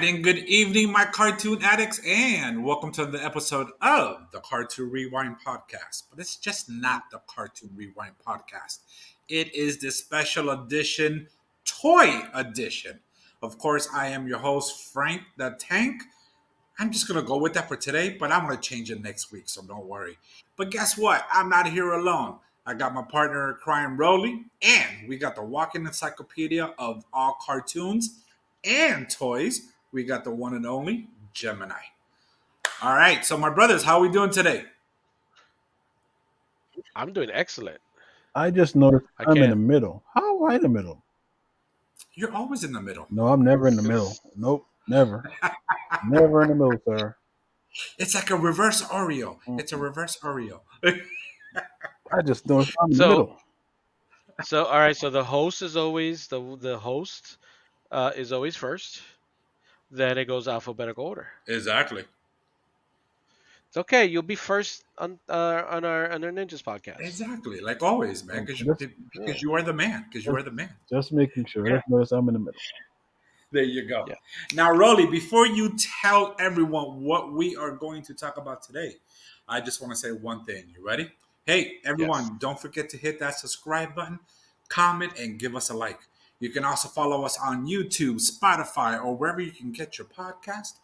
right, and good evening, my cartoon addicts, and welcome to the episode of the Cartoon Rewind podcast. But it's just not the Cartoon Rewind podcast, it is the special edition, toy edition. Of course, I am your host, Frank the Tank. I'm just going to go with that for today, but I'm going to change it next week, so don't worry. But guess what? I'm not here alone. I got my partner in crime, Rolly, and we got the walking encyclopedia of all cartoons and toys. We got the one and only Gemini. All right, so my brothers, how are we doing today? I'm doing excellent. I just noticed I I'm in the can't. middle. How am I in the middle? You're always in the middle. No, I'm never in the middle. Nope, never. Never in the middle, sir. It's like a reverse Oreo. It's a Mm-mm. reverse Oreo. I just noticed I'm in the So middle. all right. So the host is always the host is always first. Then it goes alphabetical order. Exactly. It's okay. You'll be first on our Ninjas podcast. Exactly. Like always, man. Okay, just, Yeah. Because you are the man. Because you just, are the man. just making sure. I just noticed I'm in the middle. There you go. Yeah. Now, Rolly, before you tell everyone what we are going to talk about today, I just want to say one thing. You ready? Hey, Yes. everyone, don't forget to hit that subscribe button, comment, and give us a like. You can also follow us on YouTube, Spotify, or wherever you can get your podcast.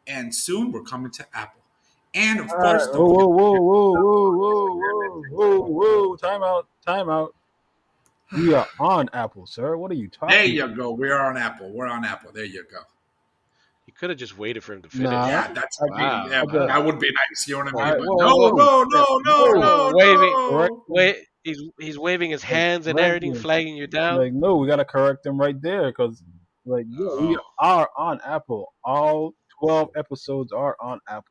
And soon we're coming to Apple. And of All course, right. don't Whoa, forget whoa, to whoa, whoa, whoa, whoa, whoa, whoa, whoa. Time out. Time out. We are on Apple, sir. What are you There talking you about? go. We're on Apple. We're on Apple. There you go. You could have just waited for him to Nah. finish. Yeah, that's I, me. Wow. Yeah, I just, Wow. that would be nice. You know what I All mean? right. But Whoa. no, Whoa. no, Yeah. no, no, no. Whoa. no, Waving. Correct no. him. Wait. He's waving his hands and Correct everything, him. flagging you down. Like, no, we got to correct them right there because, like, yeah, we Oh, are on Apple. All 12 episodes are on Apple.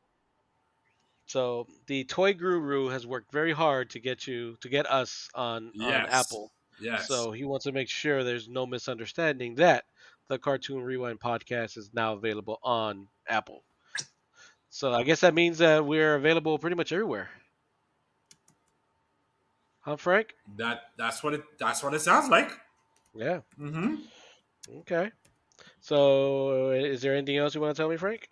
So the toy guru has worked very hard to get us on yes, Apple. yes. So he wants to make sure there's no misunderstanding that the Cartoon Rewind podcast is now available on Apple. So I guess that means that we're available pretty much everywhere. Huh, Frank? That's what it sounds like. Yeah. Hmm. Okay. So is there anything else you want to tell me, Frank?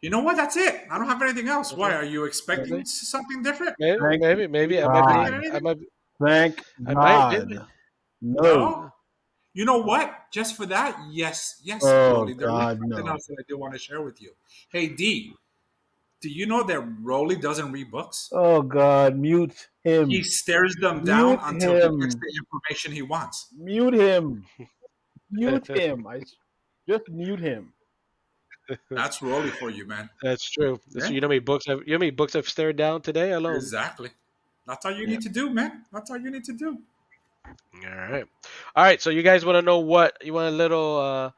You know what? That's it. I don't have anything else. That's Why it. are you That's expecting it. something different? Maybe, Thank maybe I might Expecting be. God. I anything? might. Thank I might. Maybe. God. No. No. You know what? Just for that, yes, yes, Oh, Rolly. There is God, something no. else that I do want to share with you. Hey D, do you know that Rolly doesn't read books? Oh, God. Mute He him. stares them down Mute until he gets him. the information he wants. Mute him. Mute him. Just mute him. That's Rolly for you, man. That's true. Yeah, So you know how many books I've stared down today alone. exactly. That's all you Yeah. need to do, man. That's all you need to do. All right. All right. So you guys want to know what you want a little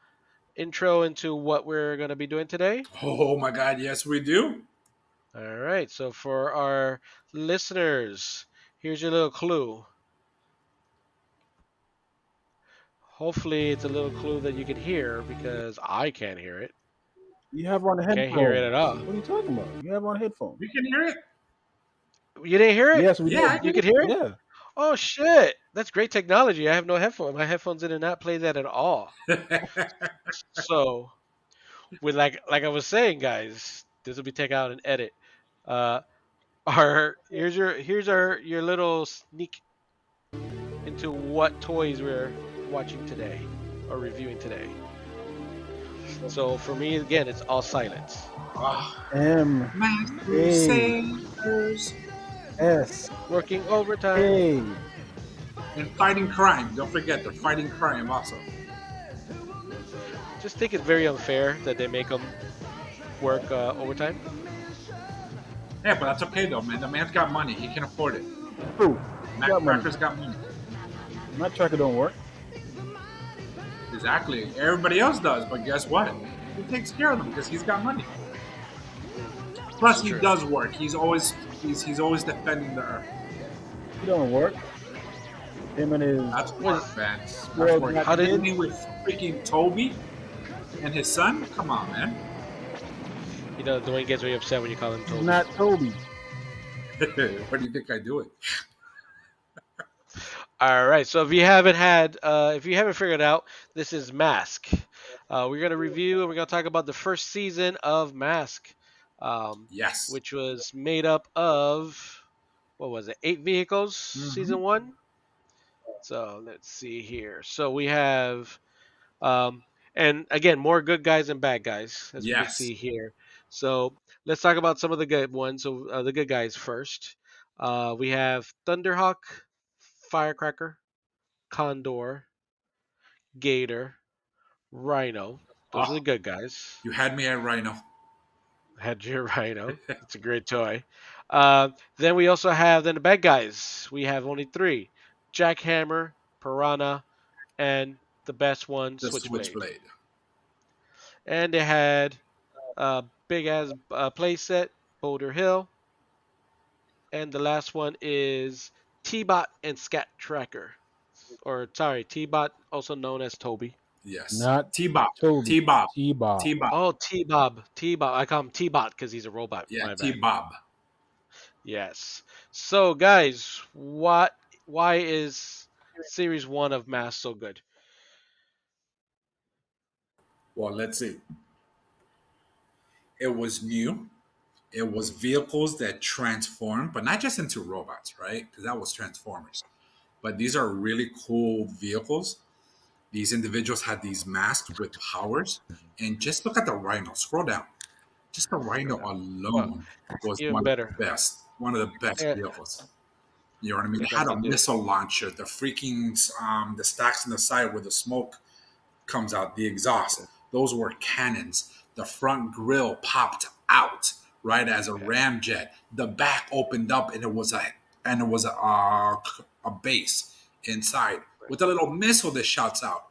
intro into what we're gonna be doing today? Oh my God, yes, we do. All right. So for our listeners, here's your little clue. Hopefully, it's a little clue that you can hear because I can't hear it. You have on Can't hear it headphones. at all. What are you talking about? You have on headphones. We can hear it. You didn't hear it? Yes, we Yeah, I did. You can could hear it? Yeah. Oh shit! That's great technology. I have no headphones. My headphones did not play that at all. hear it. So, with like I was saying, guys, this will be take out and edit. Uh, our here's our your little sneak into what toys we're watching today or reviewing today. So for me, again, it's all silence. Oh, M my A crusaders S Working overtime. K. and fighting crime. Don't forget, they're fighting crime also. Just think it's very unfair that they make them work overtime. Yeah, but that's okay though, man. The man's got money. He can afford it. Who? Matt Got money. Cracker's got money. My tracker don't work. Exactly. Everybody else does, but guess what? He takes care of them because he's got money. Plus, It's he true. does work. He's always defending the earth. He don't work. Him and his That's What work, man. That's squirrel work. got How did- kids. Isn't he with freaking Toby and his son? Come on, man. You know, Dwayne gets very upset when you call him He's Toby. not Toby. Where do you think I do it? All right. So if you haven't figured out, this is Mask. We're gonna review and we're gonna talk about the first season of Mask, um, Yes. which was made up of what was it? 8 vehicles. Hmm. Season one. So let's see here. So we have, um, and again, more good guys and bad guys, as we can Yes. see here. So let's talk about some of the good ones. So the good guys first. We have Thunderhawk, Firecracker, Condor, Gator, Rhino. Those are Oh, the good guys. you had me at Rhino. Had your Rhino. It's a great toy. Then we also have the bad guys. We have only three: Jackhammer, Piranha, and the best one, The Switchblade. Switchblade. And they had a big ass play set, Boulder Hill, and the last one is T-Bot and Scat Tracker, or sorry, T-Bot, also known as Toby. Yes. Not T-Bob. Toby. T-Bob. T-Bob. T-Bob. Oh, T-Bob, T-Bob. I call him T-Bot because he's a robot. Yeah, My bad. T-Bob. Yes. So, guys, why is Series One of Mass so good? Well, let's see. It was new. It was Hmm. vehicles that transformed, but not just into robots, right? Because that was Transformers. But these are really cool vehicles. These individuals had these masks with powers. And just look at the Rhino. Scroll down. Just the Rhino Well, alone was even one of better. the best. One of the best Yeah, vehicles. You know what I mean? they They had a definitely do. missile launcher, the freaking the stacks on the side where the smoke comes out, the exhaust. Those were cannons. The front grill popped out right as a Yeah, ramjet. The back opened up and it was a base inside with a little missile that shoots out.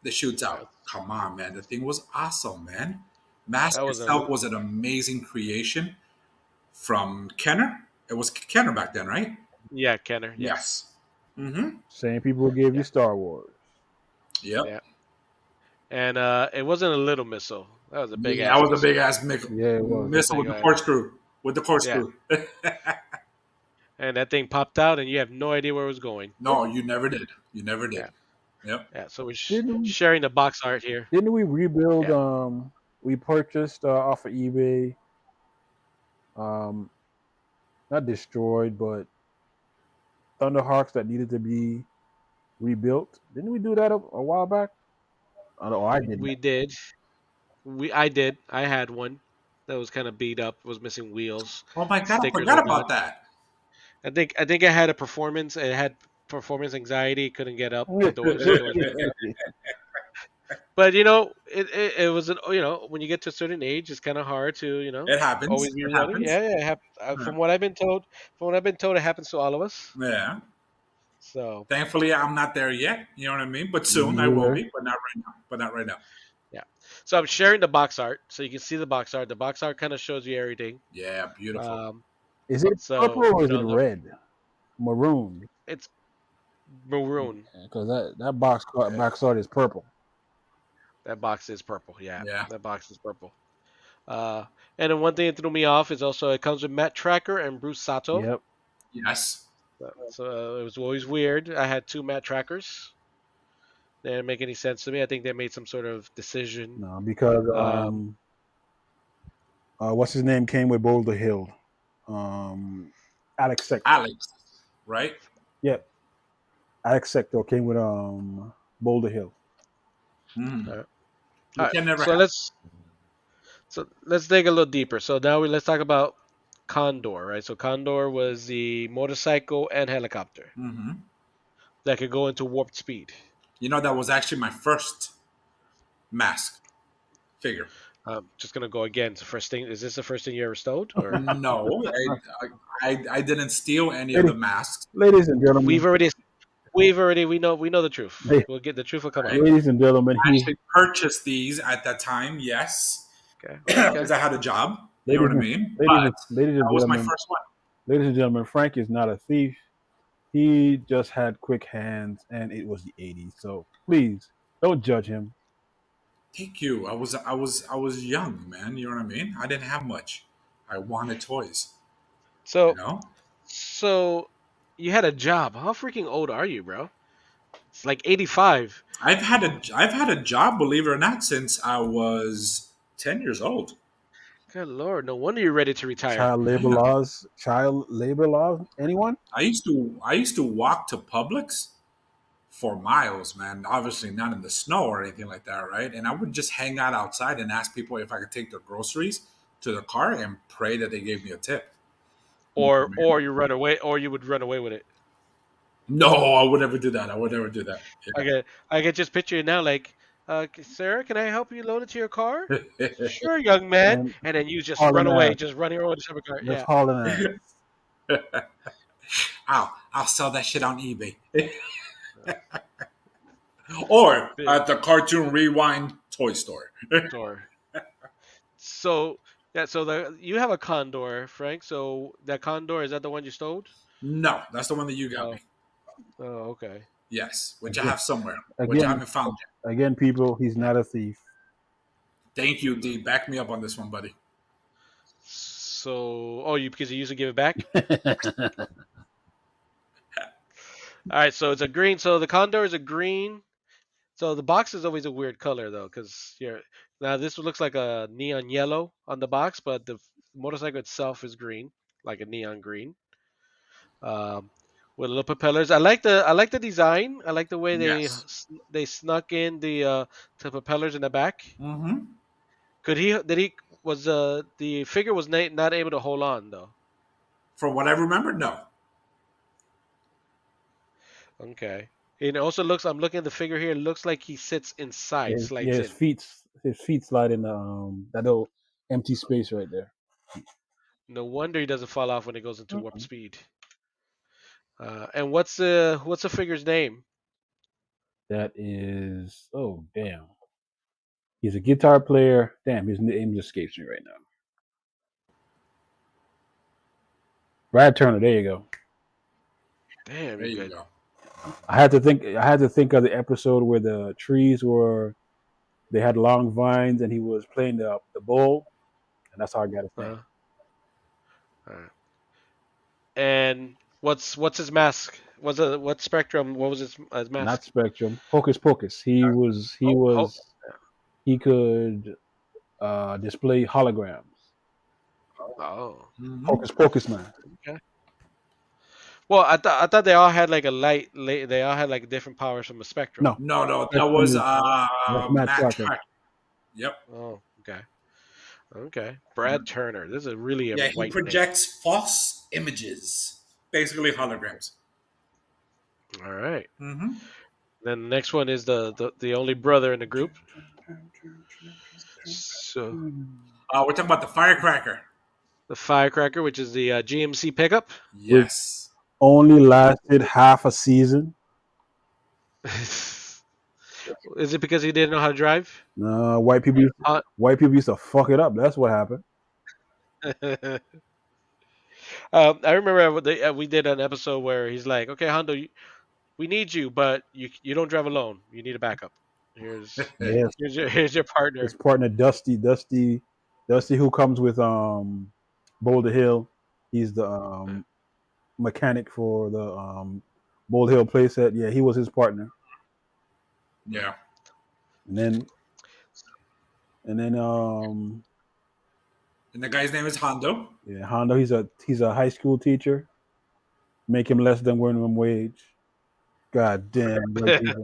That shoots yeah. out. Come on, man! The thing was awesome, man. Mask That was a itself was an amazing creation from Kenner. It was Kenner back then, right? yeah, Kenner. Yes. Yes. Mm-hmm. Same people who gave you Yeah, Star Wars. Yep. yeah. And it wasn't a little missile. That was a big Yeah, that ass was a big missile. ass Yeah, it was. A missile with big the ass. corkscrew. With the Yeah, corkscrew. and that thing popped out, and you have no idea where it was going. No, you never did. You never did. Yeah, Yep. yeah. So we're Didn't sharing the box art here. didn't we rebuild? Yeah, We purchased off of eBay. Um, not destroyed, but Thunderhawks that needed to be rebuilt. Didn't we do that a while back? I know I didn't. we did. I did. I had one that was kind of beat up. Was missing wheels. Oh my god, I Stickers forgot were about gone. that. I think it had a performance. It had performance anxiety. Couldn't get up. The doors wouldn't open. But it was an when you get to a certain age, it's kind of hard to It happens. always be It ready. happens. Yeah, yeah. Yeah. From what I've been told, it happens to all of us. Yeah. So Thankfully, I'm not there yet. You know what I mean? But soon Me I will either. be, but not right now. But not right now. yeah. So I'm sharing the box art, so you can see the box art. The box art kind of shows you everything. Yeah, beautiful. Um, Is it purple so or is it red? Maroon? it's maroon. Because that box art is purple. That box is purple. Yeah, Yeah. that box is purple. Uh, and then one thing that threw me off is also it comes with Matt Tracker and Bruce Sato. Yep. Yes. So it was always weird. I had two Matt Trackers. They didn't make any sense to me. I think they made some sort of decision. No, because Um, what's his name came with Boulder Hill. Um, Alex Sector. Alex, right? Yep. Alex Sector came with Boulder Hill. Mm. all right. All We right. can never So have. let's dig a little deeper. So now let's talk about Condor, right? So Condor was the motorcycle and helicopter Hmm. that could go into warp speed. You know, that was actually my first mask figure. Just gonna go again. It's the first thing. Is this the first thing you ever stole, or No, I didn't steal any of the Ladies, masks. ladies and we've gentlemen, already we know the truth. la- We'll get the truth will come out. Right? ladies and gentlemen, I actually purchased these at that time, yes, Okay. Okay. because I had a job. You know ladies what I and mean? ladies But and ladies and that was my gentlemen, first one. ladies and gentlemen, Frank is not a thief. He just had quick hands, and it was the '80s. So please don't judge him. Thank you. I was young, man. You know what I mean? I didn't have much. I wanted toys. You So know? so You had a job. How freaking old are you, bro? It's like 85. I've had a job, believe it or not, since I was 10 years old. Good lord, no wonder you're ready to retire. Yeah. Child labor laws. Anyone? I used to walk to Publix for miles, man. Obviously not in the snow or anything like that, right? And I would just hang out outside and ask people if I could take their groceries to the car and pray that they gave me a tip. Or you run away, or you would run away with it. No, I would never do that. I would never do that. I can just picture you now, like, sir, can I help you load it to your car? Yeah. Sure, young man. And And then you just run hauling away, ass. just running over to the car. Just Yeah. hauling ass. I'll sell that shit on eBay. Or Big at the Cartoon Rewind toy store. store. So yeah, so the you have a condor, Frank. So that condor, is that the one you stole? No, that's the one that you got Oh, me. oh, okay. Yes, which I Again, have somewhere, which I again, haven't found yet. again, people. He's not a thief. Thank you, D. Back me up on this one, buddy. So, oh, you because you used to give it back. All right, so it's a green. So the condor is a green. So the box is always a weird color though, because you're now this looks like a neon yellow on the box, but the motorcycle itself is green, like a neon green, um, with little propellers. I like the design. I like the way Yes. they snuck in the propellers in the back. Mm-hmm. Could he did he was the figure was not able to hold on though. From what I remember, no. Okay. It also looks. I'm looking at the figure here. It looks like he sits inside, Yeah, slides in. his feet slide in that little empty space right there. No wonder he doesn't fall off when it goes into warp Mhm. speed. And what's the figure's name? That is, oh damn. He's a guitar player. Damn, his name just escapes me right now. Brad Turner. There you go. Damn, There you're you good. go. I had to think of the episode where the trees were. They had long vines, and he was playing the bowl, and that's how I got his name. Uh, all right. And what's his mask? What spectrum? What was his Not mask? Spectrum. Hocus Pocus. He was. He Oh, oh, was. He could display holograms. oh. Mm-hmm. Hocus Pocus man. Okay. Well, I thought they all had like they all had like different powers from a spectrum. No, No, no, that Spectrum was is that's Matt Matt. Tracker. Yep. Oh, okay. Okay. Brad Turner. This is really a Yeah, he white name. projects false images, basically holograms. All right. Mm-hmm. Then the next one is the only brother in the group. So We're talking about the firecracker. the firecracker, which is the GMC pickup. Which Yes. only lasted half a season. Is it because he didn't know how to drive? No, white people used to fuck it up. That's what happened. I remember we did an episode where he's like, "Okay, Hondo, we need you, but you don't drive alone. You need a backup. Here's Yes, here's your his partner." partner Dusty, who comes with Boulder Hill. He's the mechanic for the Boulder Hill playset. Yeah, he was his partner. Yeah. And then And the guy's name is Hondo. yeah, Hondo. He's a high school teacher. Make him less than minimum wage. God damn, white people.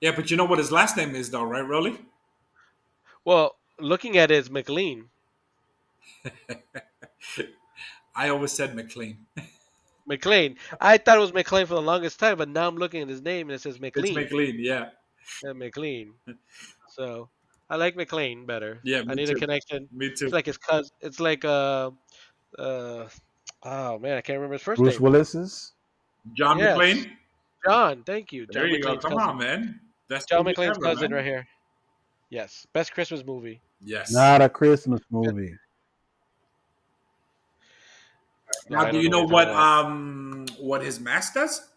Yeah, but you know what his last name is, though, right, Rolly? Well, looking at it, it's McLean. I always said McLean. McLean. I thought it was McLean for the longest time, but now I'm looking at his name and it says It's McLean. McLean. Yeah. McLean. So I like McLean better. Yeah, I me need a too. connection. Me It's too. like his cousin. It's like uh oh man, I can't remember his first Bruce name. Willis's. John Yes, McLean. John. Thank you, There John you go. McLean's Come cousin. on, man. Best John movie McClane's ever, cousin right man. here. Yes, best Christmas movie. Yes. Not a Christmas movie. No, Now, I do don't you know what know you're talking about. what his mask does?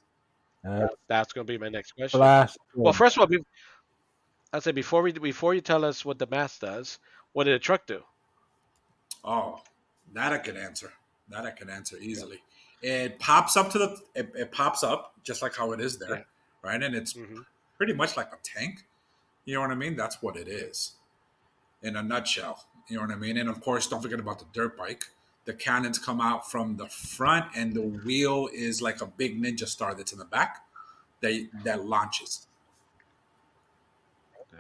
Uh, That's gonna be my next question. Flash Well, Gordon. first of all, I say before you tell us what the mask does, what did the truck do? Oh, that I can answer. That I can answer easily. It pops up to it pops up just like how it is Yeah. there, right? And it's Hmm. pretty much like a tank. You know what I mean? That's what it is in a nutshell. You know what I mean? And of course, don't forget about the dirt bike. The cannons come out from the front, and the wheel is like a big ninja star that's in the back that launches.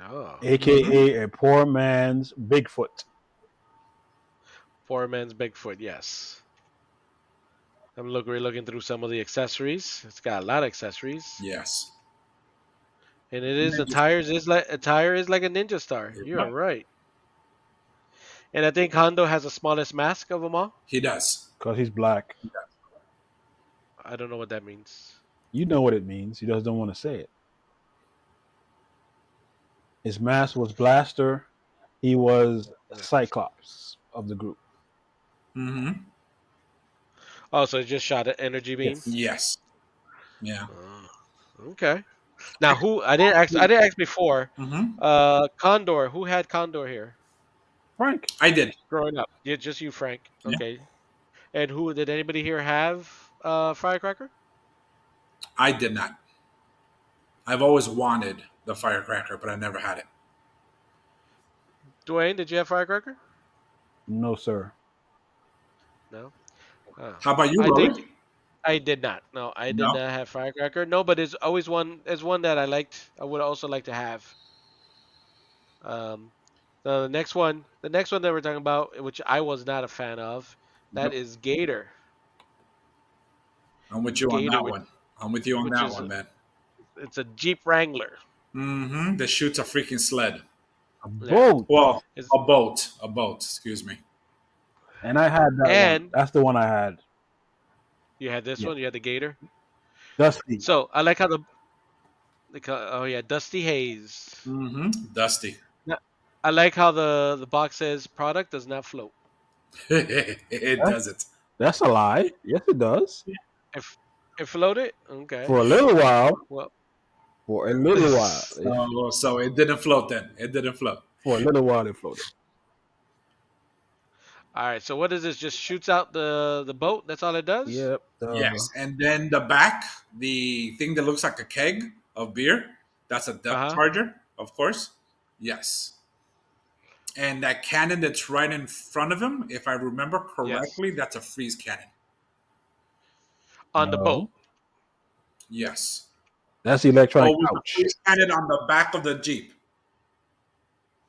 Oh, Hmm. aka a poor man's Bigfoot. poor man's Bigfoot. Yes. We're looking through some of the accessories. It's got a lot of accessories, Yes. and it is the Ninja star. tires is like a tire is like a ninja star. You are Yep. right. And I think Hondo has the smallest mask of them all. He does. Because he's black. I don't know what that means. You know what it means. He just don't want to say it. His mask was Blaster. He was Yeah. Cyclops of the group. Hmm. Oh, so it just shot an energy beam. Yes. Yes. Yeah. Oh, okay. Now, who I didn't ask. I didn't ask before. Hmm. Condor. Who had Condor here Frank. I did. growing up? Yeah, just you, Frank. Yeah. Okay. And who did anybody here have? Firecracker. I did not. I've always wanted the firecracker, but I never had it. Dwayne, did you have Firecracker? No, sir. No. Oh. How about you, I think Rory? I did not. No, I did No. not have Firecracker. No, but it's always one. It's one that I liked. I would also like to have. Um, the next one that we're talking about, which I was not a fan of, that Yep. is Gator. I'm with you on Gator, that one. I'm with you on which that is one, man. it's a Jeep Wrangler. Mm-hmm. That shoots a freaking sled. A Yeah. boat. Well, Is a boat. A boat. Excuse me. And I had that one. and That's the one I had. you had this Yeah. one. You had the Gator. Dusty. So I like how oh yeah, Dusty Haze. Mm-hmm. Dusty. Yeah. I like how the box says product does not float. It That's, does it. that's a lie. Yes, it does. If it floated, okay. For a little while. Well, For a little while. So it didn't float then. It didn't float. For a little while, it floated. all right. So what is this? Just shoots out the boat. That's all it does. Yep. Yes. And then the back, the thing that looks like a keg of beer, that's a Uh depth huh. charger, of course. Yes. And that cannon that's right in front of him, if I remember Yes. correctly, that's a freeze cannon. On the boat. No. Yes. That's the electronic Oh, with the ouch. freeze cannon on the back of the Jeep.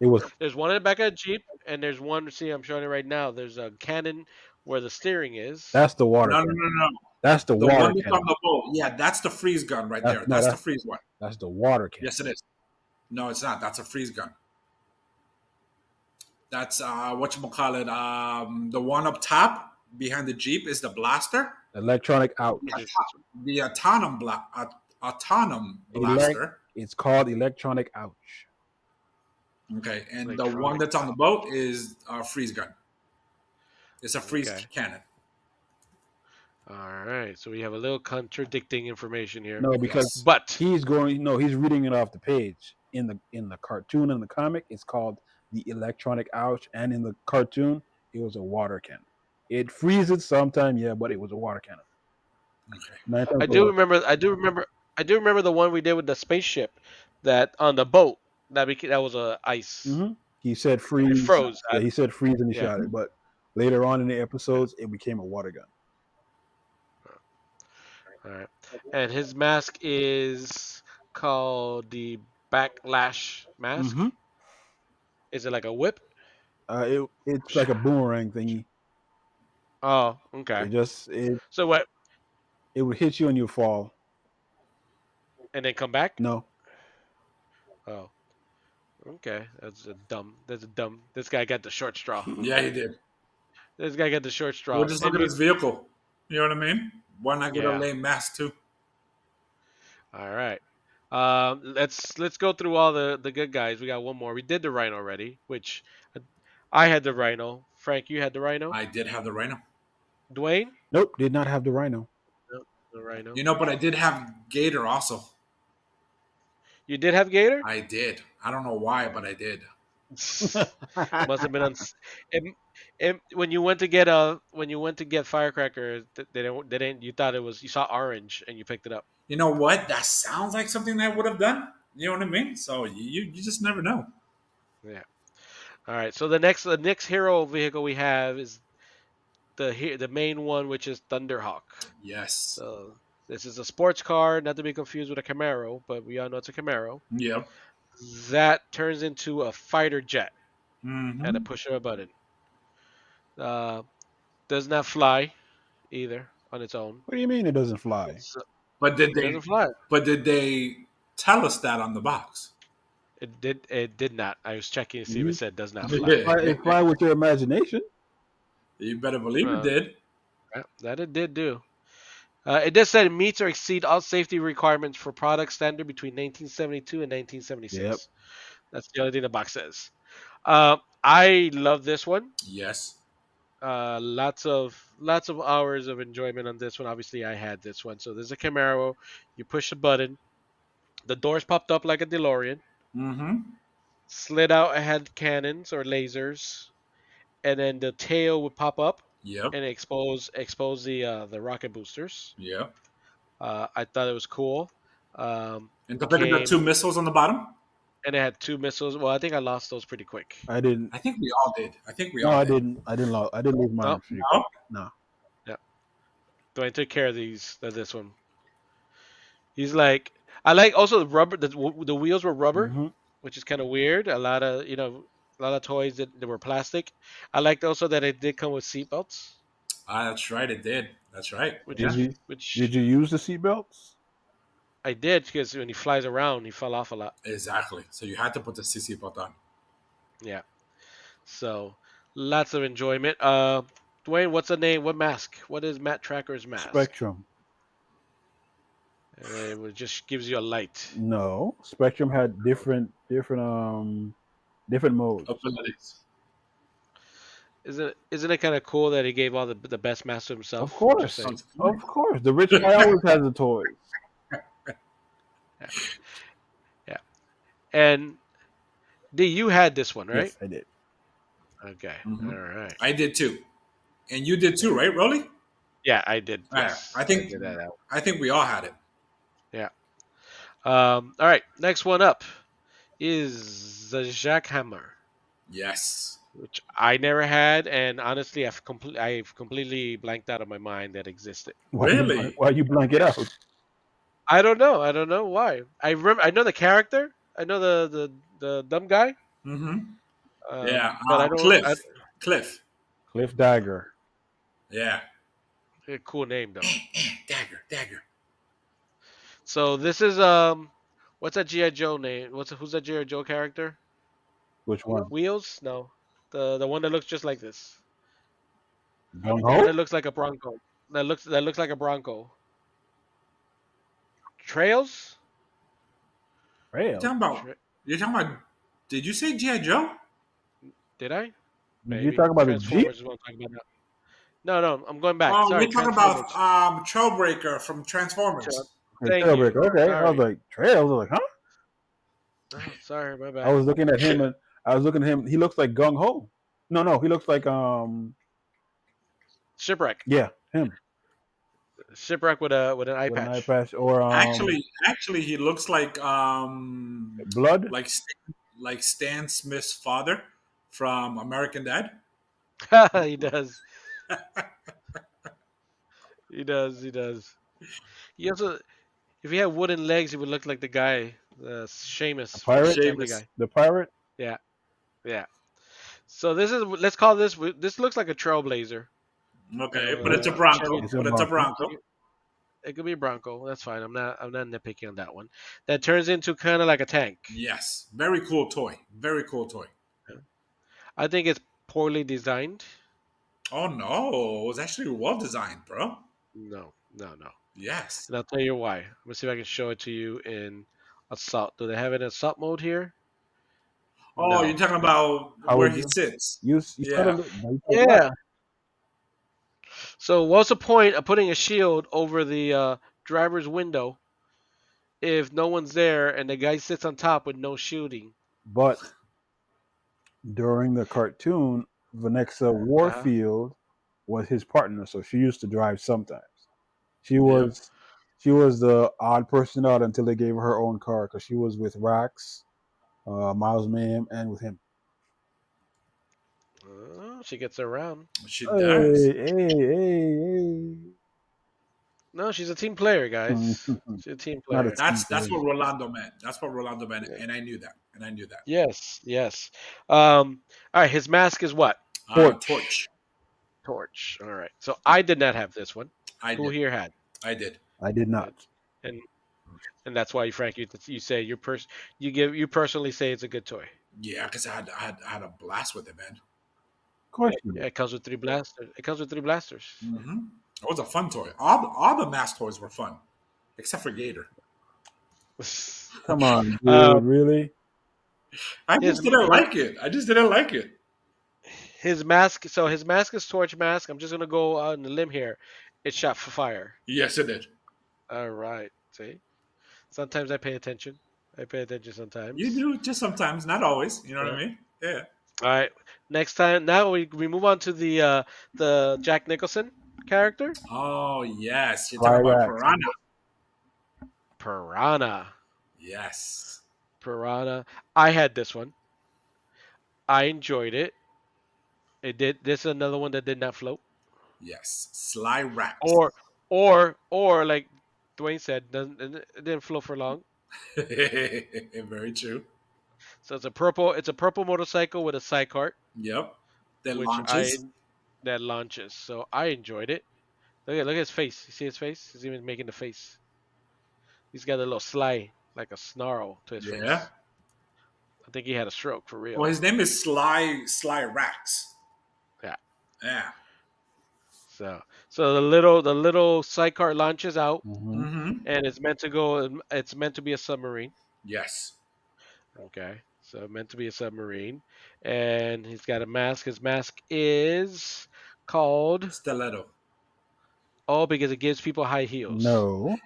It was There's one in the back of the Jeep, and there's one. See, I'm showing it right now. There's a cannon where the steering is. that's the water No, no, cannon. no, no. That's the The water one that's on cannon. the boat. Yeah, that's the freeze gun right That's there. no, That's the that's freeze one. that's the water cannon. Yes, it is. No, it's not. That's a freeze gun. That's what you call it. The one up top behind the Jeep is the blaster. Electronic The, ouch. Which is this one. autonom Elect blaster. it's called electronic ouch. Okay, and the one Electronic that's on the out. boat is a freeze gun. It's a freeze Okay. cannon. All right. So we have a little contradicting information here. No, because Yes. But he's reading it off the page. In the cartoon and the comic, it's called the electronic ouch, and in the cartoon, it was a water cannon. It freezes sometime, yeah, but it was a water cannon. Okay. Nine times I out do of remember. I do remember. I do remember the one we did with the spaceship, that on the boat that was a ice. He said It freeze. froze. Yeah, he said freeze and he Yeah. shot it. But later on in the Yeah. episodes, it became a water gun. All right. And his mask is called the Backlash mask. Mm-hmm. Is it like a whip? It's like a boomerang thingy. Oh, okay. It just it So what? it would hit you and you fall. And then come back? No, Oh, okay. That's a dumb. This guy got the short straw. Yeah, he did. This guy got the short Well, straw. just look And at his vehicle. You know what I mean? Why not get a yeah. lame mask too? All right. Let's go through all the good guys. We got one more. We did the Rhino already, which I had the Rhino. Frank, you had the Rhino. I did have the Rhino. Dwayne, nope, did not have the rhino. no, the Rhino. You know, but I did have Gator also. You did have Gator. I did. I don't know why, but I did. Must have been on. It, when you went to get firecracker, they didn't. You thought it was, you saw orange and you picked it up. You know what? That sounds like something I would have done. You know what I mean? So you just never know. Yeah. All right. So the next hero vehicle we have is the main one, which is Thunderhawk. Yes. So this is a sports car, not to be confused with a Camaro, but we all know it's a Camaro. Yep. That turns into a fighter jet at a Mm-hmm. push of a button. Uh, does not fly either on its own. What do you mean it doesn't fly? So But did it doesn't they? fly. But did they tell us that on the box? It did not. I was checking to see if it You said does not just fly. fly with your imagination. You better believe it Uh, did. that it did do. It does say it meets or exceed all safety requirements for product standard between 1972 and Yep. 1976. That's the only thing the box says. I love this one. Yes. Lots of hours of enjoyment on this one. Obviously, I had this one. So there's a Camaro. You push a button. The doors popped up like a DeLorean. Mm-hmm. Slid out ahead cannons or lasers, and then the tail would pop up Yep. and expose the rocket boosters. Yep. I thought it was cool. And don't It forget the two came missiles on the bottom. and it had two missiles. Well, I think I lost those pretty quick. I didn't. I think we all did. I think we No, all I did. didn't. I didn't lose No, mine pretty quick. No. No. yeah. So I took care of this one. He's like, I like also the rubber. The wheels were rubber, Hmm. which is kind of weird. A lot of toys that were plastic. I liked also that it did come with seatbelts, That's right. It did. That's right. which Did Yeah. is you did which you use the seatbelts? I did because when he flies around, he fell off a lot. Exactly. So you had to put the CC belt on. Yeah. So lots of enjoyment. Dwayne, what's the name? What mask? What is Matt Tracker's mask? Spectrum. And it just gives you a light. No, Spectrum had different modes. Abilities. Isn't it kind of cool that he gave all the best masks to Of himself? Just course, saying. Sounds of funny. course. The rich guy always has the toys. Yeah. Yeah. And D, you had this one, right? Yes, I did. Okay. All Hmm. right. I did too, and you did too, right, Rolly? Yeah, I did. Yeah. Yes, I I think did that out. I think we all had it. Yeah. All right. Next one up is the Jackhammer, Yes. which I never had, and honestly, I've completely blanked out of my mind that existed. Really? Why you blank it out? I don't know. I don't know why. I know the character. I know the dumb guy. Mm-hmm. Yeah. But I don't. Cliff. Cliff. Cliff Dagger. Yeah. A cool name though. Dagger. Dagger. So this is what's that GI Joe name? Who's that GI Joe character? Which one? Wheels? No, the one that looks just like this. Gung The Ho? one that looks like a Bronco. That looks like a Bronco. Trails? You Rails. talking about? Tra- You're talking about? Did you say GI Joe? did I? Did you Maybe talk about the Jeep? Transformers is what I'm talking about now. No, I'm going back. Oh, Sorry, you're talking about Transformers. Trailbreaker from Tra- Transformers. The Thank you. Trailbreaker. Okay. I was Sorry. like, Trails? I was like, huh? Oh, sorry, my I bad. was looking at him and I was looking at him. He looks like Gung Ho. No, he looks like Shipwreck. yeah, him Shipwreck with an eye with an eye patch. patch or Actually, he looks blood. like like Stan Smith's father from American Dad. He does. He does. He does. He also, if he had wooden legs, he would look like the guy, A Seamus from pirate. Family Seamus. Guy. The pirate. Yeah, yeah. So this is, let's call this. This looks like a Trailblazer. Okay, but it's a Bronco. Chevy. It's a But it's a Bronco. Bronco. It could be a Bronco. That's fine. I'm not nitpicking on that one. That turns into kind of like a tank. Yes, very cool toy. Very cool toy. I think it's poorly designed. Oh no, it was actually well designed, bro. No, no, no. Yes. And I'll tell you why. Let me see if I can show it to you in assault. Do they have it in assault mode here? Oh, you're No. talking about How where would he you? sits. You said a Yeah. little. No, you said black. Yeah. So what's the point of putting a shield over the driver's window if no one's there and the guy sits on top with no shooting? But During the cartoon, Vanessa Uh-huh. Warfield was his partner, so she used to drive sometimes. She Yep. was she was the odd person out until they gave her her own car because she was with Rax, Miles Mayhem, and with him. Oh, she gets around. She Hey, does. hey, No, she's a team player, hey. guys. She's a team Not a player. team That's player. what Rolando meant. That's what Rolando meant, Yeah. and I knew that. And I knew that. Yes, yes. All right, his mask is what? Torch. Torch. Torch. All right. So I did not have this one. I Who did. here had? I did. I did Did. not. And and that's why, Frank, you say you personally say it's a good toy. Yeah, because I had a blast with it, man. Of course you Yeah, did. it comes with three blasters. It comes with three blasters. Hmm. It was a fun toy. All the mask toys were fun, except for Gator. Come on, dude. um, Really? I his just didn't his like it. I just didn't like it. his mask. So his mask is torch mask. I'm just gonna go on the limb here. It's shot for fire. Yes, it did. All right. See, sometimes I pay attention. I pay attention You sometimes. do just sometimes, not always. You know what I Yeah. mean? Yeah. All right. Next time. Now we move on to the Jack Nicholson character, Oh yes, you're talking about Flyrax. Piranha. Piranha. Yes. Piranha. I had this one. I enjoyed it. It did. This is another one that did not float. Yes. Sly Rax. Or or like Dwayne said, it didn't float for long. Very true. So it's a purple motorcycle with a sidecart, Yep. That which I launches. that launches. So I enjoyed it. Look at his face. You see his face? He's even making the face. He's got a little sly, like a snarl to his Yeah. face. I think he had a stroke for Well, real. his name is Sly Rax. Yeah. Yeah. So the little sidecar launches out, Hmm. Mm-hmm. and it's meant to go. It's meant to be a submarine. Yes. Okay. So meant to be a submarine, and he's got a mask. His mask is called Stiletto. because it gives people high heels. No.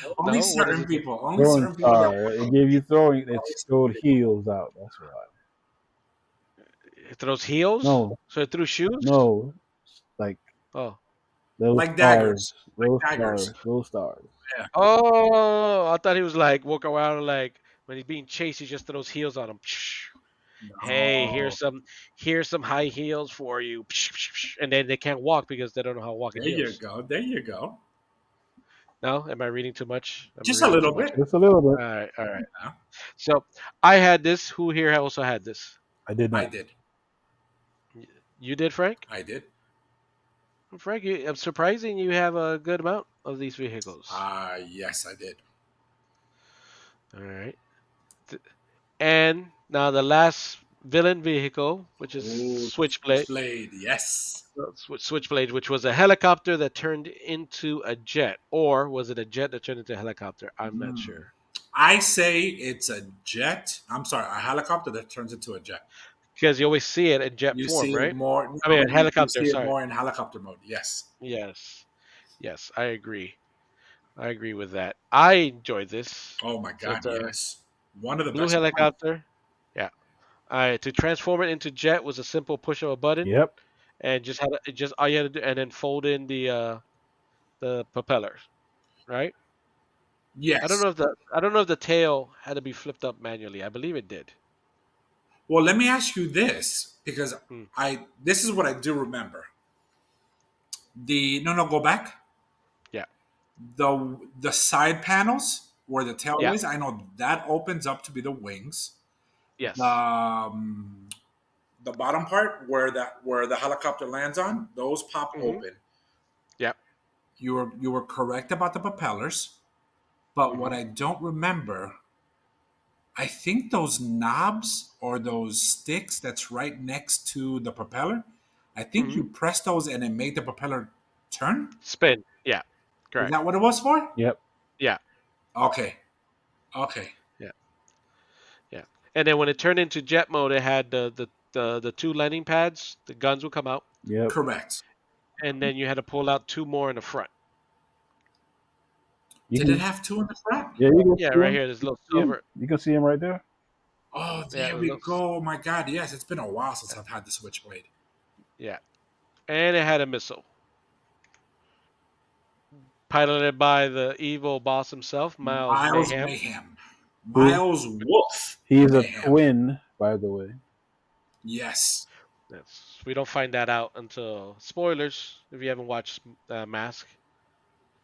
Only No, what does certain it give? people. Only Throwing certain people that star. It gave you throwing. It showed heels out. That's why. It throws heels. No, So it threw shoes. no. Like Oh. those like stars. daggers. Like Those daggers. stars. Those stars. Yeah. Oh, I thought he was like walking around like when he's being chased, he just throws heels on him. Hey, No. here's some high heels for you. And then they can't walk because they don't know how to walk in There you heels. go. There you go. No, am I reading too much? Am I Just a reading too little much? bit. Just a little bit. All right, all right. Yeah, So I had this. Who here also had this? I did I not. did. You did, Frank? I did. Frank, I'm surprising you have a good amount of these vehicles. Yes, I did. All right. Th- And now the last villain vehicle, which is Oh, Switchblade. Switchblade. Yes. Switchblade, which was a helicopter that turned into a jet, or was it a jet that turned into a helicopter? I'm not Hmm. sure I say it's a jet. I'm sorry, a helicopter that turns into a jet. because you always see it in jet You form, see it right? more. I mean, No, you helicopter. see it Sorry. more in helicopter mode. Yes. Yes, yes, I agree. I agree with that. I enjoyed this. Oh my So God. it's a Yes. One of the blue best toys. helicopter. Yeah. To transform it into jet was a simple push of a button, Yep. and just all you had to do, and then fold in the propellers, right? Yes. I don't know if the tail had to be flipped up manually. I believe it did. Well, let me ask you this because Hmm. this is what I do remember. No, go back. Yeah. The side panels where the tail Yeah. is, I know that opens up to be the wings. The Yes. um, the bottom part where the helicopter lands on, those pop Hmm. open. Yeah. You were correct about the propellers, but what Hmm. I don't remember, I think those knobs or those sticks that's right next to the propeller, I think Hmm. you press those and it made the propeller turn. Spin. Yeah. Is Correct. that what it was for? Yep. Yeah. Okay. Okay. Yeah. Yeah. And then when it turned into jet mode, it had the two landing pads. The guns would come out, Yep. Correct. and then you had to pull out two more in the front. You Did it can. have two in the front? Yeah. You can Yeah, see right him. here. There's a You little can see him. silver. You can see him right there. Oh, Yeah, there we go. Oh my God, yes, it's been a while since I've had the Switchblade. yeah, and it had a missile piloted by the evil boss himself, Miles Miles Mayhem. Mayhem. Who Miles Wolf he's a Mayhem. twin, by the way. Yes. We don't find that out until spoilers if you haven't watched Mask.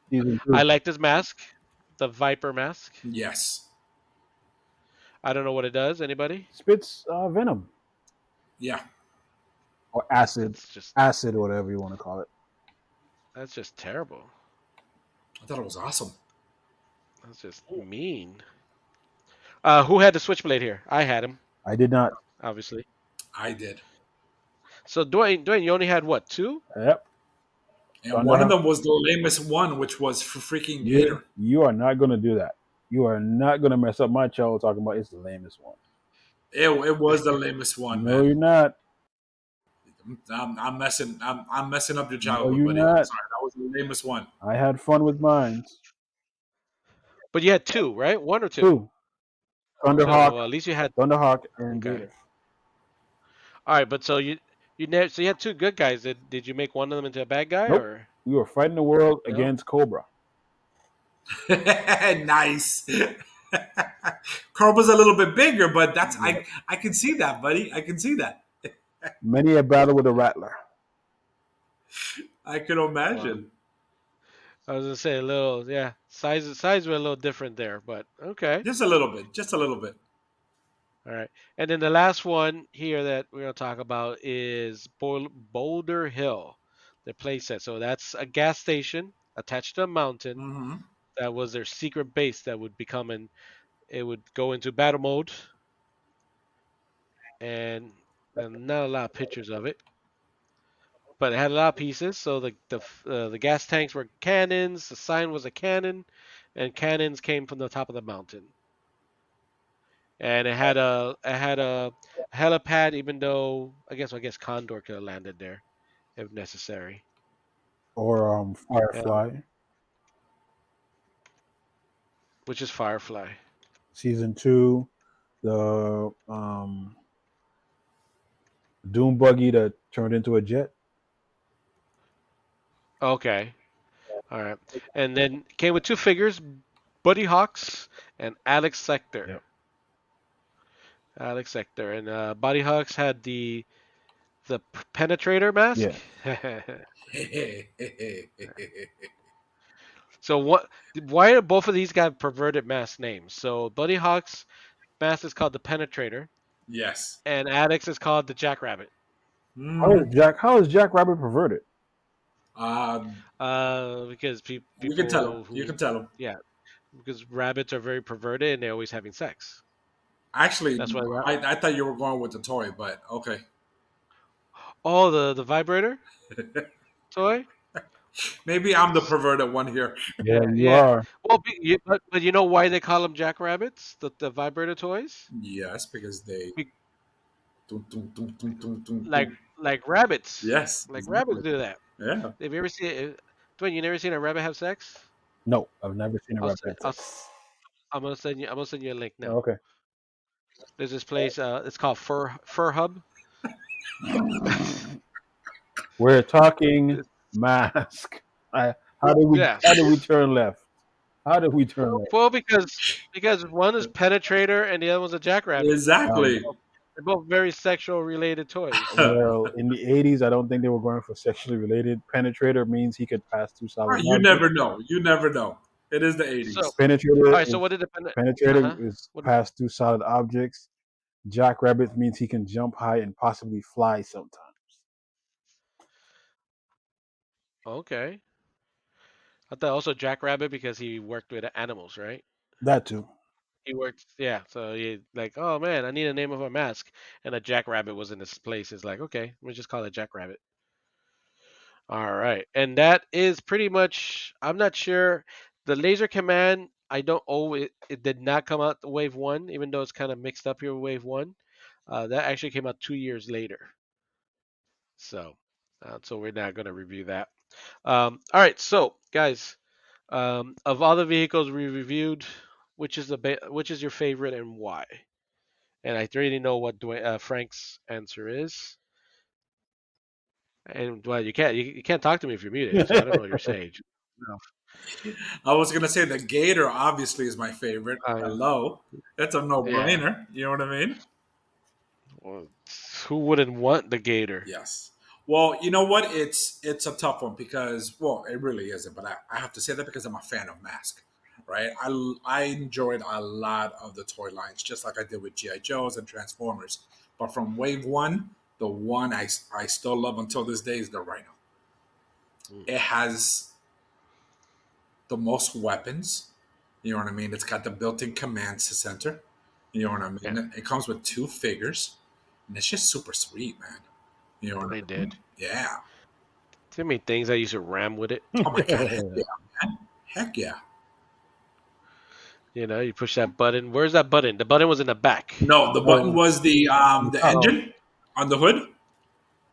Season I two. like this mask, the Viper mask. Yes. I don't know what it does. Anybody? Spits venom Yeah. or acid, That's just acid, whatever you want to call it. that's just terrible. I thought it was awesome. That's just mean. Who had the switchblade here? I had him, I did not. obviously. I did. So Dwayne, you only had what, two? Yep. And one of Thunderhawk. them was the lamest one, which was for freaking You Gator. you are not gonna do that. You are not gonna mess up my show talking about it's the lamest one. It was the lamest one, No, man. you're not. I'm messing up your No, childhood, you're buddy. I'm not. sorry. That was the lamest one. I had fun with mine. But you had two, right? One or two? Two. Two. Thunderhawk, Well, at least you had. Thunderhawk, and Okay. Gator. All right, but so you had two good guys. Did you make one of them into a bad guy Nope. or We were fighting the world no? against Cobra. Nice. Carl was a little bit bigger, but that's Yeah. I can see that, buddy. I can see that. Many a battle with a rattler. I can Well, imagine. I was gonna say a little, yeah. Size were a little different there, but okay. Just a little bit. Just a little bit. All right. And then the last one here that we're gonna talk about is Boulder Hill, the playset. So that's a gas station attached to a mountain. Hmm. That was their secret base that would become an. It would go into battle mode, and not a lot of pictures of it, but it had a lot of pieces. So the gas tanks were cannons. The sign was a cannon, and cannons came from the top of the mountain. And it had a helipad, even though I guess Condor could have landed there if necessary. Or Um, Firefly. which is Firefly. Season two. The Doom buggy that turned into a jet. Okay, all right. And then came with two figures, Buddy Hawks and Alex Sector. Yep. Alex Sector and Buddy Hawks had the penetrator mask. Yeah. So what? Why are both of these guys perverted mask names? So Buddy Hawk's mask is called the penetrator, Yes. and Alex is called the Jackrabbit. Hmm. How is Jack Rabbit perverted? Uh, Because you can tell him. people You who, can tell him. yeah, because rabbits are very perverted and they're always having sex. Actually, That's why. I thought you were going with the toy, but okay. Oh, the vibrator toy. Maybe I'm the perverted one here. Yeah, Yeah, you yeah. are. Well, but you know why they call them jackrabbits? The vibrator toys? Yes, because they. Be, Tum, tum, tum, tum, tum, tum, like tum. like rabbits. Yes, Like rabbits exactly. do that. Yeah. Have you ever seen? Dwayne, you never seen a rabbit have sex? No, I've never seen a I'll, rabbit se- have I'll sex. I'm gonna send you. I'm gonna send you a link now. Okay. There's this place. It's called Fur Hub. We're talking mask. I, how did we Yes. turn left? How did we turn left? Well, because one is penetrator and the other one's a jackrabbit. Um, Exactly. They're both very sexual related toys. well, in the '80s, I don't think they were going for sexually related. Penetrator means he could pass through solid You objects. never know. You never know. It is the So, 80s. Penetrator all right. So is what did the uh penetrator huh? is What? pass through solid objects. Jackrabbit means he can jump high and possibly fly sometimes. Okay. I thought also jackrabbit because he worked with animals, right? That too. He worked, yeah. So he like, oh man, I need a name of a mask, and a jackrabbit was in this place. It's like, okay, let me just call it jackrabbit. All right, and that is pretty much. I'm not sure. The laser command, I don't. Oh, it did not come out the wave one, even though it's kind of mixed up here with wave one. That actually came out 2 years later. So we're not going to review that. All right, so guys, of all the vehicles we reviewed, which is your favorite and why? and I already know what Frank's answer is. And well, you can't talk to me if you're muted, so I don't know what you're saying. No, I was gonna say the Gator obviously is my favorite. I, Hello, that's a yeah. no-brainer. You know what I mean? Well, who wouldn't want the Gator? Yes. Well, you know what? It's a tough one because well, it really isn't. But I have to say that because I'm a fan of Mask, right? I enjoyed a lot of the toy lines, just like I did with GI Joes and Transformers. But from Wave One, the one I still love until this day is the Rhino. Mm, It has the most weapons. You know what I mean? It's got the built-in command center. You know what I yeah, mean? It comes with two figures, and it's just super sweet, man. You know what they I mean? did. Yeah. Too many things I used to ram with it. Oh my god, heck yeah, man. Heck yeah. You know, you push that button. Where's that button? The button was in the back. No, the button Oh, was the oh, engine on the hood.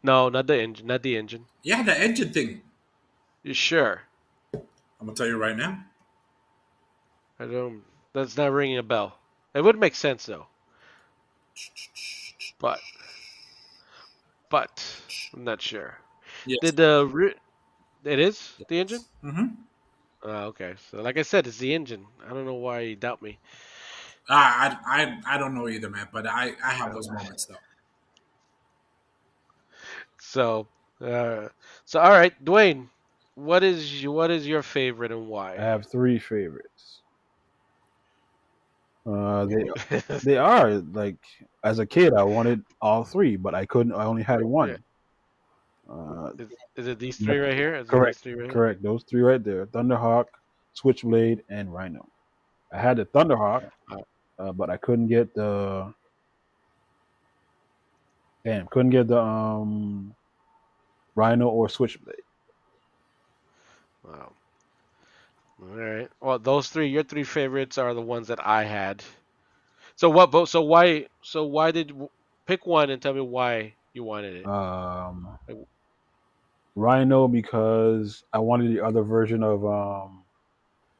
No, not the engine. Not the engine. Yeah, the engine thing. You sure? I'm gonna tell you right now. I don't. That's not ringing a bell. It would make sense though. But but I'm not sure. Yes, Did the it is it the engine? is. Mm-hmm. Okay, so like I said, it's the engine. I don't know why you doubt me. I don't know either, man. But I have Uh, those moments though. So, uh, so all right, Dwayne, what is your favorite and I why? have three favorites. They they are like as a kid, I wanted all three, but I couldn't. I only had Yeah, one. Uh, is it these three right here? Is it these correct, three right here? correct. Those three right there: Thunderhawk, Switchblade, and Rhino. I had the Thunderhawk, Uh, but I couldn't get couldn't get the Rhino or Switchblade. wow. All right. Well, those three, your three favorites are the ones that I had. So what? So why? So why pick one and tell me why you wanted it? Um, Like, Rhino because I wanted the other version of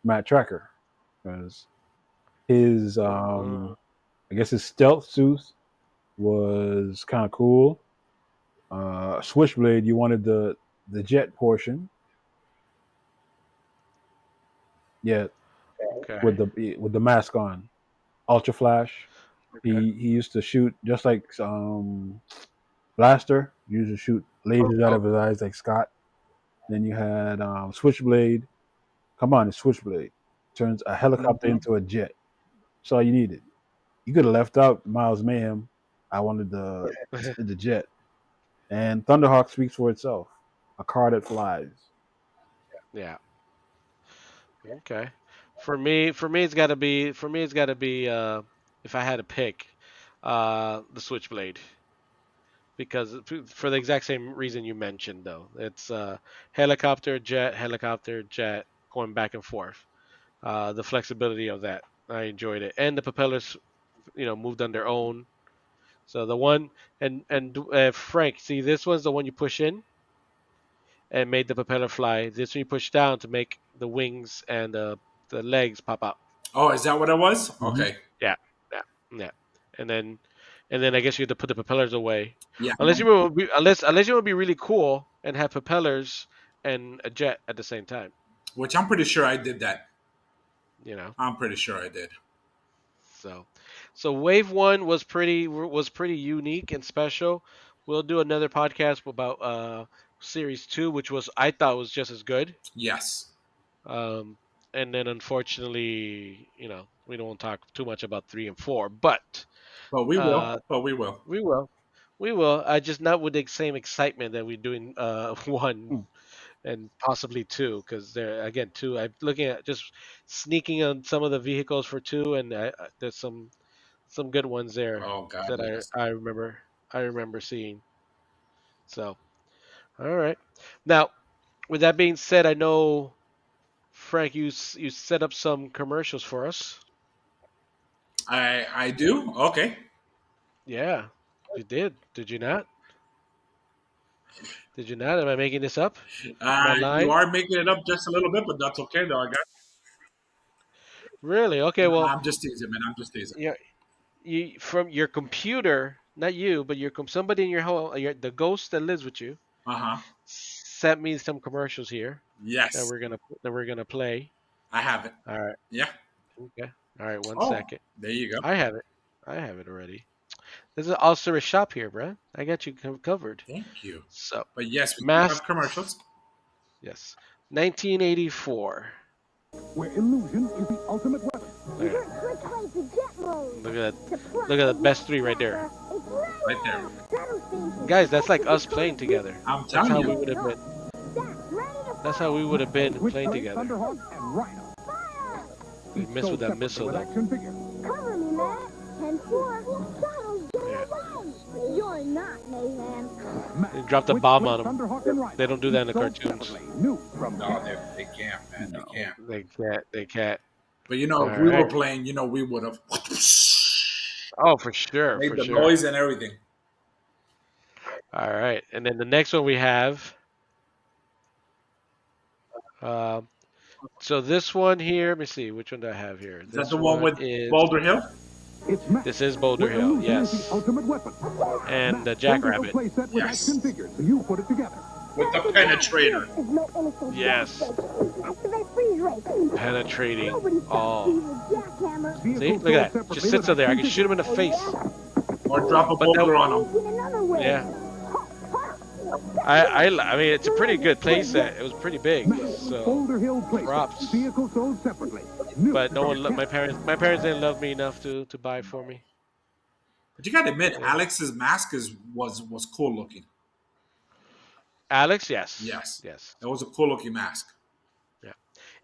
Matt Tracker because his uh, I guess his stealth suit was kind of cool. Switchblade, you wanted the jet portion, yeah, okay. with the mask on. Ultra Flash, Okay. he used to shoot just like Blaster. He used to shoot lasers out Oh. of his eyes like Scott. Then you had Switchblade. Come on, it's Switchblade. Turns a helicopter Mm-hmm. into a jet. That's all you needed. You could have left out Miles Mayhem. I wanted the jet. And Thunderhawk speaks for itself. A car that flies. Yeah. Okay. For me, it's got to be. If I had to pick, the Switchblade, because for the exact same reason you mentioned, though, it's helicopter, jet, going back and forth. The flexibility of that, I enjoyed it, and the propellers, moved on their own. So the one and Frank, see, this one's the one you push in and made the propeller fly. This one you push down to make the wings and the legs pop out. Oh, is that what it was? Hmm. Okay. Yeah, yeah, yeah. And then I guess you have to put the propellers away, Yeah. unless you want to be really cool and have propellers and a jet at the same time. Which I'm pretty sure I did that. You know. I'm pretty sure I did. So, Wave One was pretty unique and special. We'll do another podcast about Series Two, which was I thought was just as good. Yes. Um, and then unfortunately, we don't want to talk too much about three and four, but But we will. uh, But we will. we will. We will. I just not with the same excitement that we're doing one and possibly two, because there again two. I'm looking at just sneaking on some of the vehicles for two, and there's some good ones there Oh God, that yes. I remember seeing. So all right. Now, with that being said, I know Frank, you set up some commercials for us. I do. Okay. Yeah, you did. Did you not? Did you not? Am I making this up? Am I You lying? are making it up just a little bit, but that's okay though. I got. Really? Okay. Well, I'm just teasing, man. I'm just teasing. yeah. you from your computer, not you, but somebody in your home, the ghost that lives with you, Uh huh. sent me some commercials here Yes, that we're gonna play. I have it. All right. Yeah. Okay. All right. One Oh, second. there you go. I have it. I have it already. This is also a shop here, bruh. I got you covered. Thank you. So, But yes, we do mass. have commercials. Yes. 1984. Where illusion is the ultimate weapon. Look at Which way to jet mode? look at that. Surprise, Look at the best three right there. motherfucker. It's Right there. radio. Shuttle station. Guys, that's like us playing Activate together. I'm That's telling how we you. would have been. That's ready to That's how we would have been Switch playing Blade, together. Thunderhawk, and Rhino. fire. We Each missed with sold that separately missile with though. action figures. Cover me, man. 10-4. Shadows, get Yeah. away. You're not mayhem. Mask, They dropped a Switch bomb Blade, on them. Thunderhawk, and Rhino. They don't do that in Each the sold cartoons. separately. New from No, they can't, man. They No. can't. They can't. They can't. But All if we were right. playing, we would have Oh, for sure, made for the sure. noise and everything. All right. And then the next one we have. Um, so this one here. Let me see. Which one do I have here? Is that the This one one with is. Boulder Hill? It's Mask, This is Boulder where Hill. illusion is Yes. the ultimate weapon. And the Mask, full Jackrabbit. playset with Yes. action figures, so you put it together. With the penetrator. Is no innocent Yes. Activate freeze rate. Penetrating. Nobody stops Oh. me with jackhammer. See? Vehicles Look at sold that. separately Just sits with there. I action can shoot him in the figures. face. Or drop a But that- boulder on them. In another way. Yeah. I mean, it's a pretty good playset. It was pretty big. Mask, So, Boulder Hill playset. props. Vehicles sold separately. New but no from one. My Capcom. parents didn't love me enough to buy for me. But you got to admit, Yeah. Alex's mask was cool looking. Alex, yes, Yes, yes, it was a cool looking mask. yeah.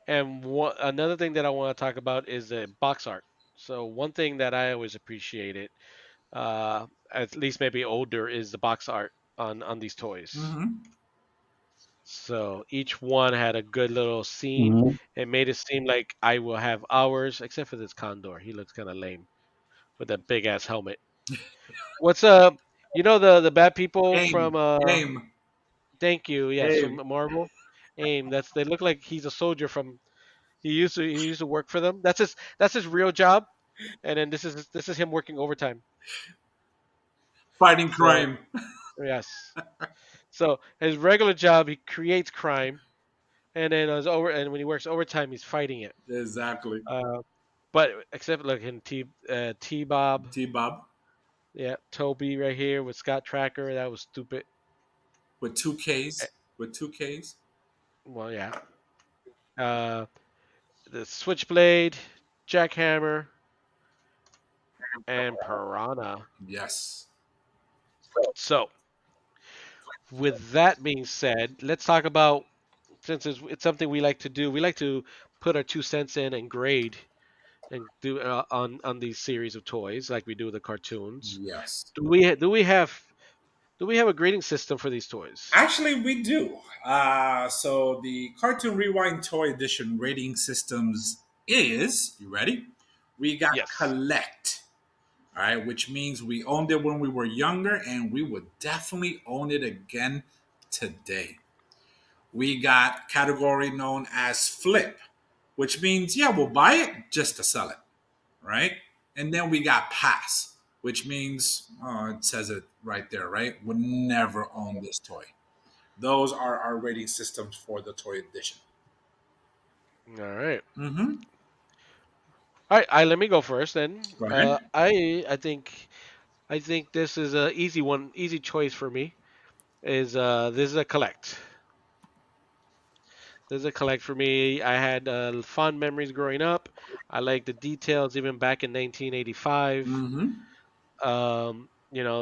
And another thing that I want to talk about is the box art. So one thing that I always appreciated, at least maybe older, is the box art on these toys. Mm-hmm. So each one had a good little scene. Mhm. It made it seem like I will have ours, except for this Condor. He looks kind of lame with that big ass helmet. What's up? You know the bad people Aim, from aim, Thank you. Yes, from aim. Marvel. AIM. That's they look like he's a soldier from. He used to work for them. That's his real job. And then this is him working overtime. Fighting So crime. yes. So his regular job, he creates crime, and then and when he works overtime, he's fighting it. Exactly. Uh, but except like in T Bob, T Bob yeah, Toby right here with Scott Tracker. That was stupid. with two Eh, Ks. With two Ks. Well, yeah. Uh, the Switchblade, Jackhammer, and Piranha. Yes. So, with that being said, let's talk about since it's something we like to do. We like to put our 2 cents in and grade and do on these series of toys like we do with the cartoons. Yes. Do we have a grading system for these toys? Actually, we do. So the Cartoon Rewind Toy Edition rating systems is, you ready? We got Yes. collect. All right, which means we owned it when we were younger and we would definitely own it again today. We got category known as flip, which means, yeah, we'll buy it just to sell it, right? And then we got pass, which means, oh, it says it right there, right? Would never own this toy. Those are our rating systems for the toy edition. All right. Mm-hmm. All right. Let me go first then. Go ahead. I think this is a easy one, easy choice for me. This is a collect. This is a collect for me. I had fond memories growing up. I like the details even back in 1985. Mm-hmm.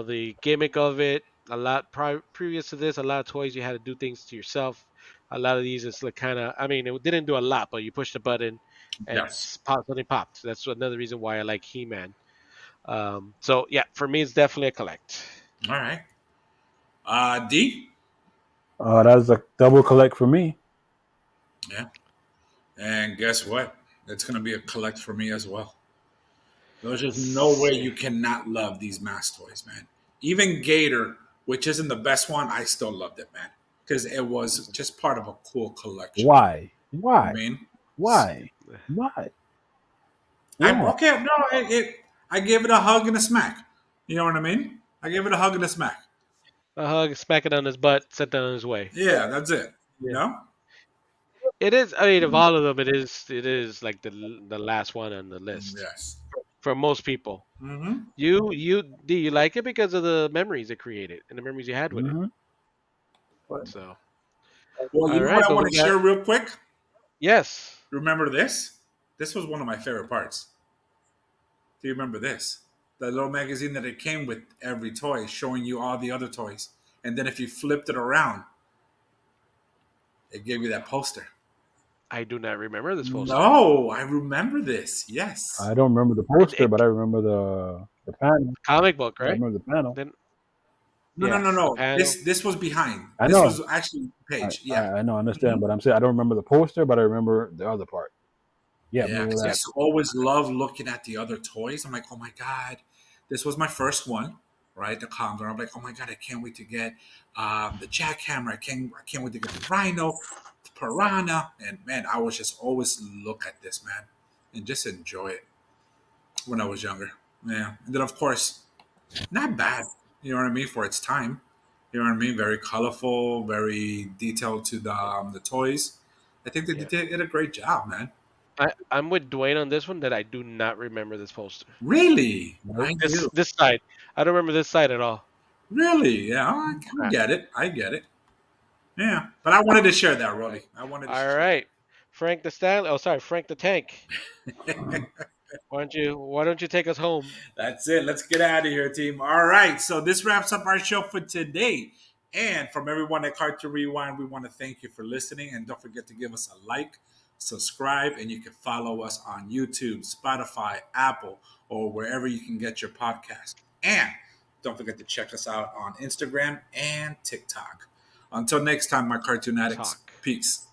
The gimmick of it. A lot previous to this, a lot of toys you had to do things to yourself. A lot of these is like kind of. I mean, it didn't do a lot, but you pushed a button and Yes. something popped. That's another reason why I like He-Man. So yeah, for me, it's definitely a collect. All right. D. That's a double collect for me. Yeah. And guess what? It's gonna be a collect for me as well. There's just no way See. you cannot love these mass toys, man. Even Gator, which isn't the best one, I still loved it, man, because it was just part of a cool collection. Why? I Why? mean, Why? Why? I'm Why? okay. No, I gave it a hug and a smack. You know what I mean? I gave it a hug and a smack. A hug, smack it on his butt, sent it on his way. Yeah, that's it. You Yeah. know? It is. I mean, of all of them, it is. It is like the last one on the list Yes. for most people. Mm-hmm. Do you like it because of the memories it created and the memories you had with it? Hmm. But So, Well, you all know what right, I but want we to got share real quick? yes. Remember this? This was one of my favorite parts. Do you remember this? The little magazine that it came with every toy, showing you all the other toys. And then if you flipped it around, it gave you that poster. I do not remember this poster. No, I remember this. Yes. I don't remember the poster, It, but I remember the panel. comic book, I right? remember the panel. Then No, no, no, yes, the no. panel. This was behind. I This know, was actually page. Yeah. I know, I understand, Mhm. but I'm saying I don't remember the poster, but I remember the other part. Yeah, I Yeah, remember because I Yeah, that. used to always love looking at the other toys. I'm like, oh my god, this was my first one, right? The Condor. I'm like, oh my god, I can't wait to get the jackhammer. I can't wait to get the Rhino, the Piranha, and man, I was just always look at this man and just enjoy it when I was younger. Yeah, and then of course, not bad. You know what I mean for its time. You know what I mean? Very colorful, very detailed to the toys. I think they yeah. did a great job, man. I'm with Dwayne on this one that I do not remember this poster. Really, Nope. I do. This side, I don't remember this side at all. Really? Yeah, I Uh, get it. I get it. Yeah, but I wanted to share that, Right. Rolly. I wanted to All share right, Frank the Stanley. Oh, sorry, Frank the Tank. that. Why don't you take us home? That's it. Let's get out of here, team. All right. So this wraps up our show for today. And from everyone at Cartoon Rewind, we want to thank you for listening. And don't forget to give us a like, subscribe, and you can follow us on YouTube, Spotify, Apple, or wherever you can get your podcast. And don't forget to check us out on Instagram and TikTok. Until next time, my cartoon addicts. Talk. Peace.